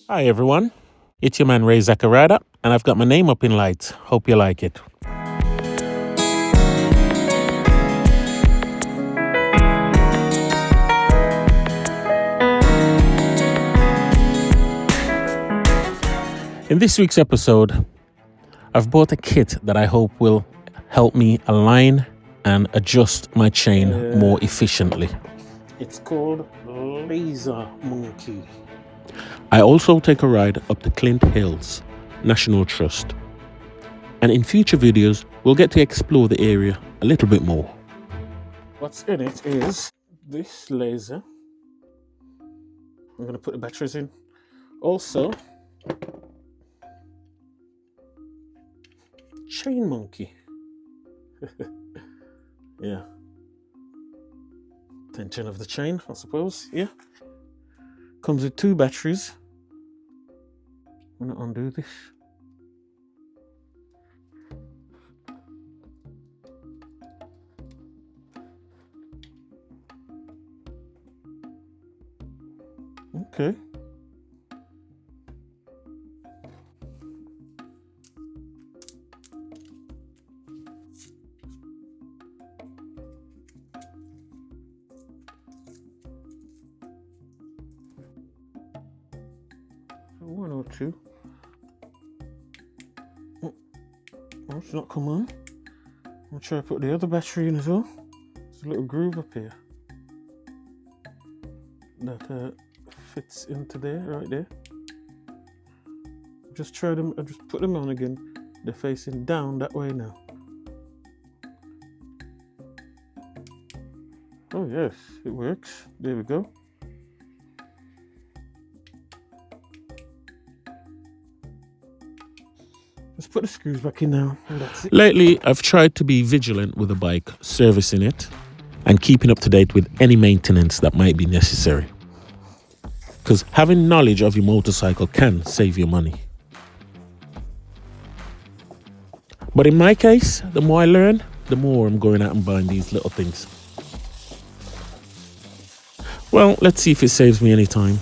Hi everyone, it's your man Ray Zakarada, and I've got my name up in lights. Hope you like it. In this week's episode, I've bought a kit that I hope will help me align and adjust my chain more efficiently. It's called Laser Monkey. I also take a ride up the Clint Hills National Trust. And in future videos, we'll get to explore the area a little bit more. What's in it is this laser. I'm going to put the batteries in. Also, chain monkey. Yeah. Tension of the chain, I suppose. Yeah. Comes with 2 batteries. I'm going to undo this. Okay. One or two. Oh, it's not come on. I'll try to put the other battery in as well. There's a little groove up here that fits into there, right there. Just try them. I just put them on again. They're facing down that way now. Oh yes, it works. There we go. Just put the screws back in now, and that's it. Lately, I've tried to be vigilant with the bike, servicing it, and keeping up to date with any maintenance that might be necessary. Because having knowledge of your motorcycle can save you money. But in my case, the more I learn, the more I'm going out and buying these little things. Well, let's see if it saves me any time.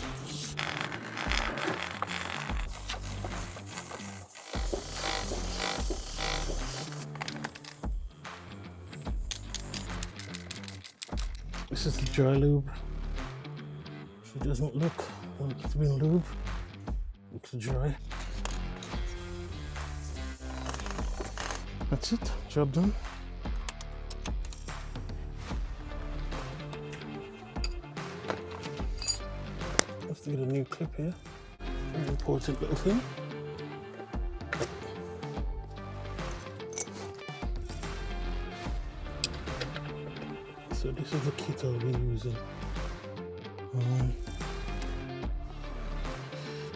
This is the dry lube. So it doesn't look like it's been lubed. Looks dry. That's it, job done. Have to get a new clip here. Very important little thing. So this is the kit I'll be using.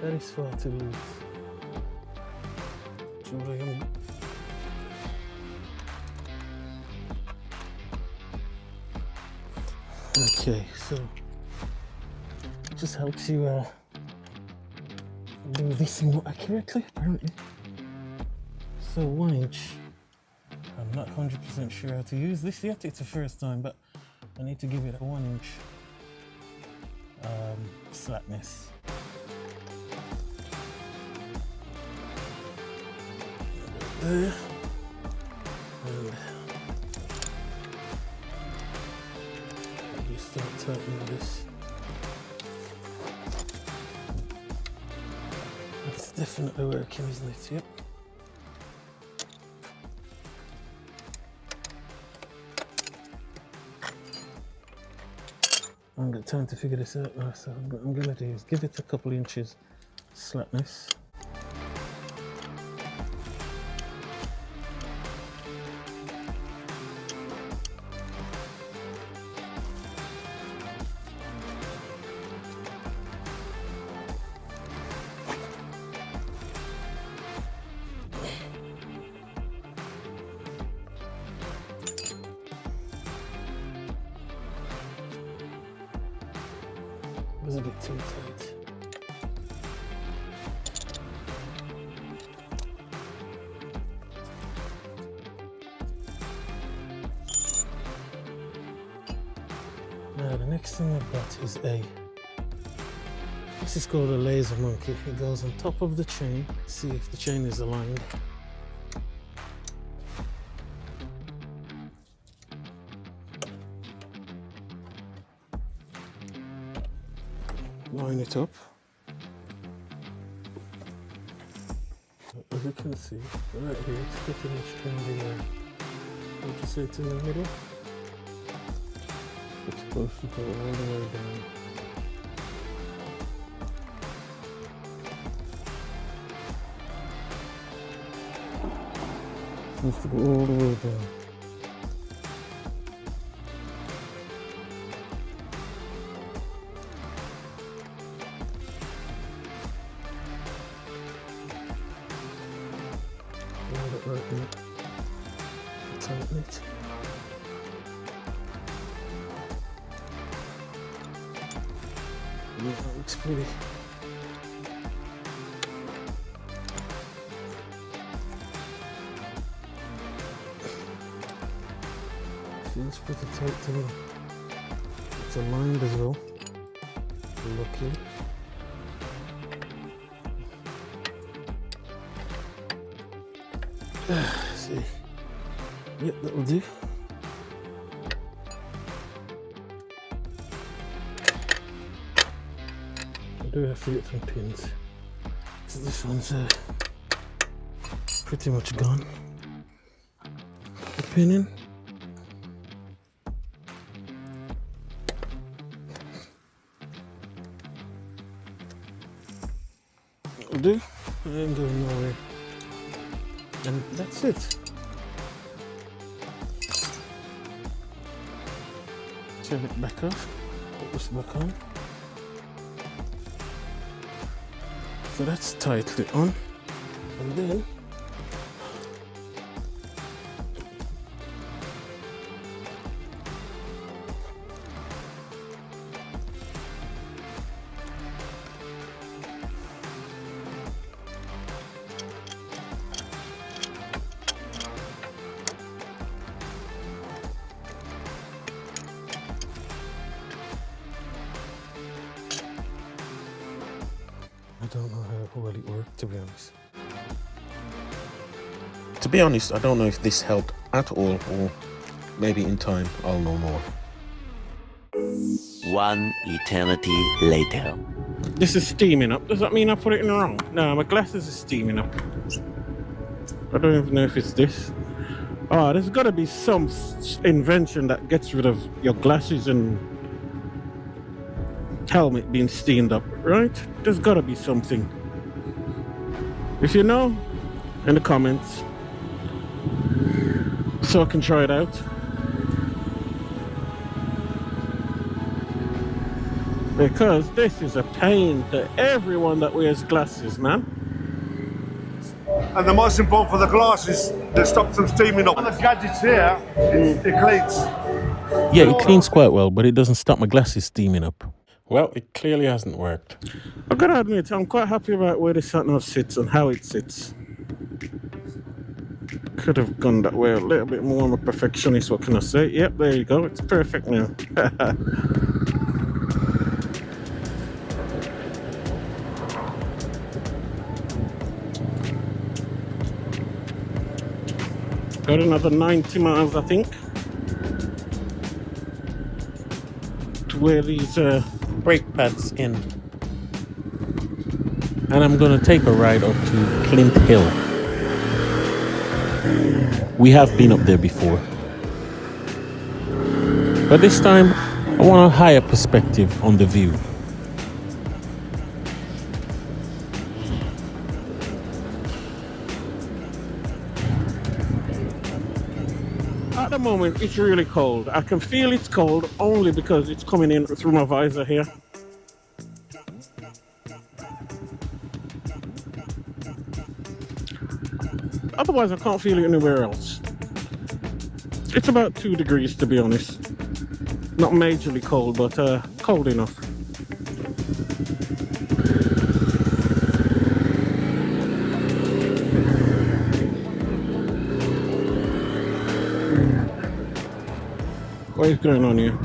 That is far too loose. Okay, so it just helps you do this more accurately, apparently. So 1 inch. I'm not 100% sure how to use this yet. It's the first time, but I need to give it a 1 inch slackness. There. And just start tightening this. It's definitely working, isn't it? Yep. I haven't got time to figure this out now, so what I'm going to do is give it a couple inches slackness. It was a bit too tight. Now the next thing I've got is a This is called a laser monkey. It goes on top of the chain. See if the chain is aligned. Line it up. As you can see, right here, it's pretty much in the what you say, it's in the middle. It's supposed to go all the way down. Needs to go all the way down. Hold it right there. Tighten it. Yeah, that looks pretty. Feels pretty tight to me. It's aligned as well. Lucky. See. Yep, that will do. I do have to get some pins. So this one's pretty much gone. The pin in. That'll do. I ain't going nowhere. And that's it. Turn it back off. Put this back on. So that's tightly on. And then I don't know how well it worked, to be honest. To be honest, I don't know if this helped at all, or maybe in time I'll know more. One eternity later. This is steaming up. Does that mean I put it in wrong? No, my glasses are steaming up. I don't even know if it's this. Oh, there's got to be some invention that gets rid of your glasses and helmet being steamed up, right? There's got to be something. If you know, in the comments, so I can try it out. Because this is a pain to everyone that wears glasses, man. And the most important for the glasses, that stops them steaming up. And the gadgets here, it cleans. Yeah, it cleans quite well, but it doesn't stop my glasses steaming up. Well, it clearly hasn't worked. I've got to admit, I'm quite happy about where the sat-nav sits and how it sits. Could have gone that way a little bit more. I'm a perfectionist, what can I say? Yep, there you go, it's perfect now. Got another 90 miles, I think, to where these brake pads in. And I'm gonna take a ride up to Clint Hill. We have been up there before, but this time I want a higher perspective on the view. At the moment it's really cold. I can feel it's cold only because it's coming in through my visor here. Otherwise I can't feel it anywhere else. It's about 2 degrees, to be honest. Not majorly cold, but cold enough. What is going on here?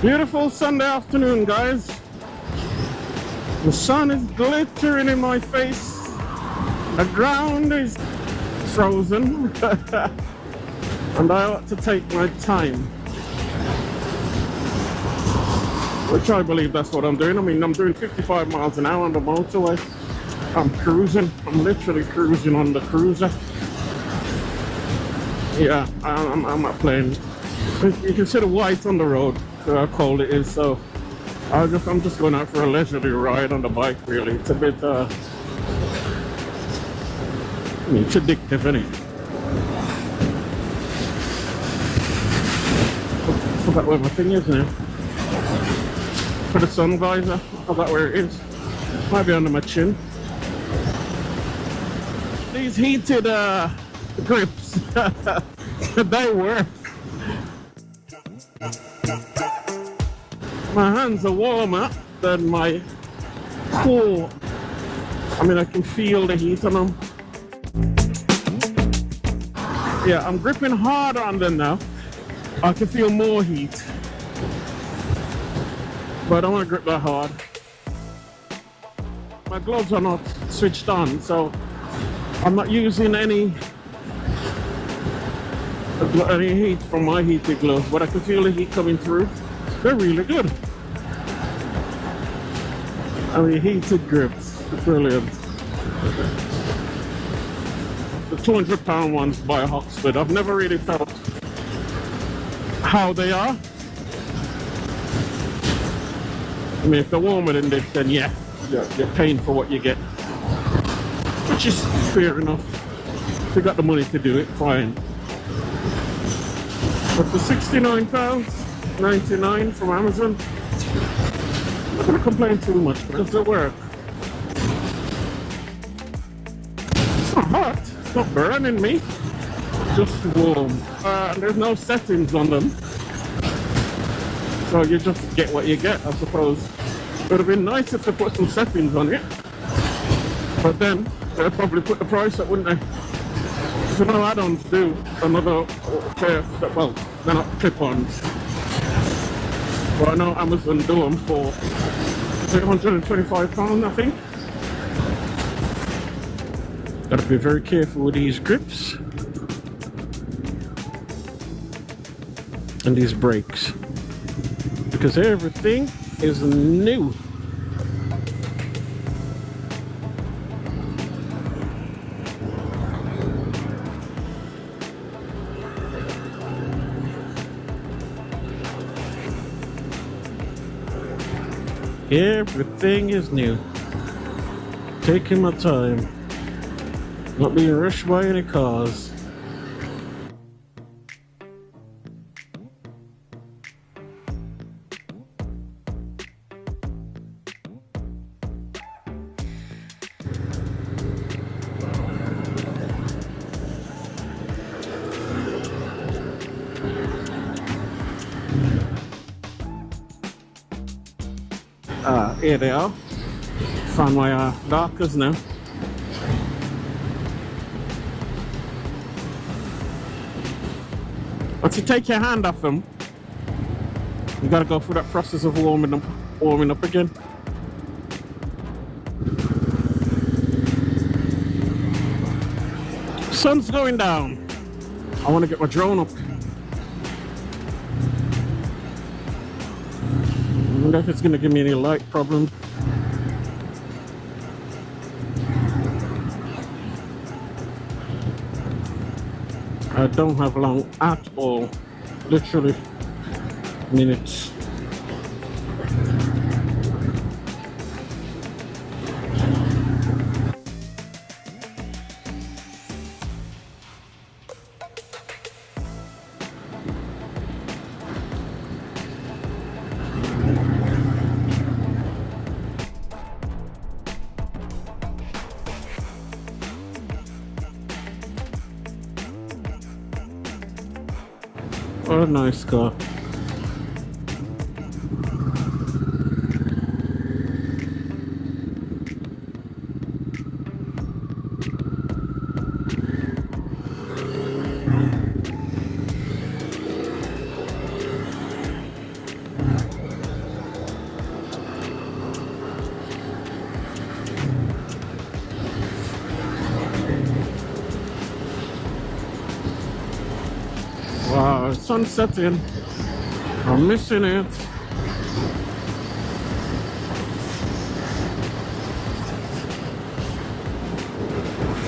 Beautiful Sunday afternoon, guys. The sun is glittering in my face. The ground is frozen. And I ought to take my time. Which I believe that's what I'm doing. I mean, I'm doing 55 miles an hour on the motorway. I'm cruising. I'm literally cruising on the cruiser. Yeah, I'm not playing. You can see the white on the road, how cold it is. So I'm just going out for a leisurely ride on the bike. Really, it's a bit. I mean, it's addictive, isn't it? I forgot where my thing is now. For the sun visor, I forgot where it is. Might be under my chin. These heated grips, they work. My hands are warmer than my core. I mean, I can feel the heat on them. Yeah, I'm gripping harder on them now. I can feel more heat. But I don't want to grip that hard. My gloves are not switched on, so I'm not using any heat from my heated gloves, but I can feel the heat coming through. They're really good. I mean, heated grips, brilliant. The 200-pound ones by Oxford, I've never really felt how they are. I mean, if they're warmer than this, then yeah, you're paying for what you get. Which is fair enough. If you got the money to do it, fine. But for £69.99 from Amazon, I'm not going to complain too much because they work. It's not hot, it's not burning me, it's just warm. There's no settings on them. So you just get what you get, I suppose. It would have been nice if they put some settings on it. But then, they'd probably put the price up, wouldn't they? So no add-ons do another pair, well, they're not clip-ons. But I know Amazon do them for £125, I think. Gotta be very careful with these grips. And these brakes. Because everything is new. Everything is new. Taking my time. Not being rushed by any cars. Here they are. Found my darkers now. Once you take your hand off them, you gotta go through that process of warming up again. Sun's going down. I want to get my drone up. I wonder if it's going to give me any light problems. I don't have long at all. Literally minutes. What a nice car. sun setting. I'm missing it.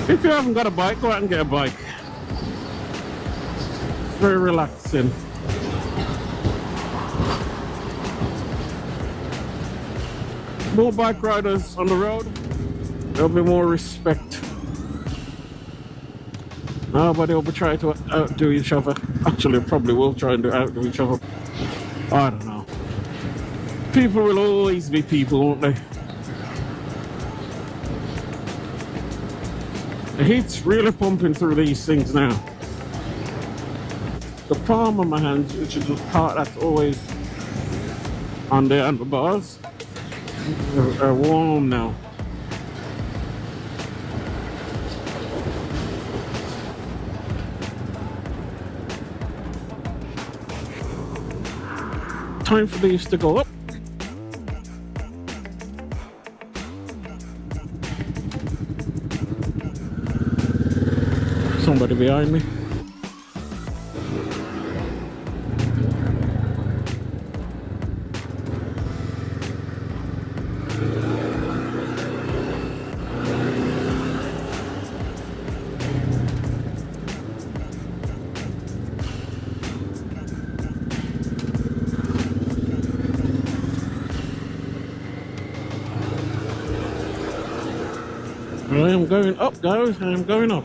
If you haven't got a bike, go out and get a bike. It's very relaxing. More bike riders on the road, there'll be more respect. Nobody will be trying to outdo each other. Actually, probably will try and outdo each other. I don't know. People will always be people, won't they? The heat's really pumping through these things now. The palm of my hands, which is the part that's always on the handlebars, are warm now. Time for these to go up. Somebody behind me. I am going up, guys. I am going up.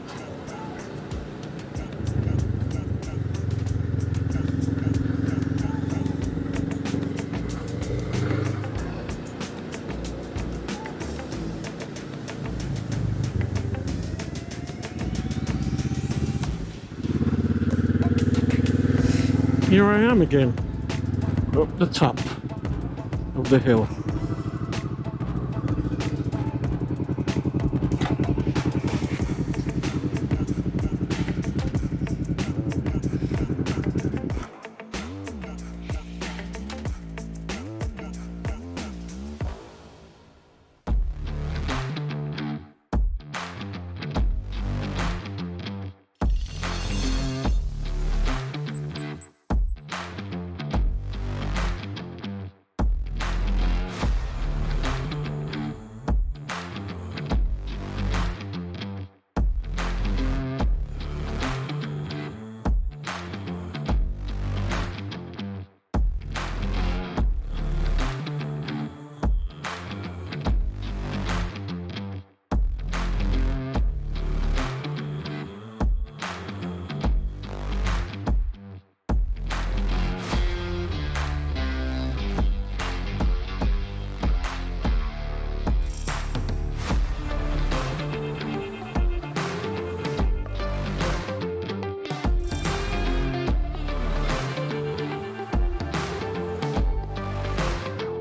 Here I am again, up the top of the hill.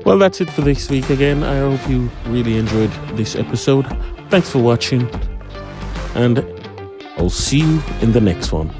Well, that's it for this week again. I hope you really enjoyed this episode. Thanks for watching, and I'll see you in the next one.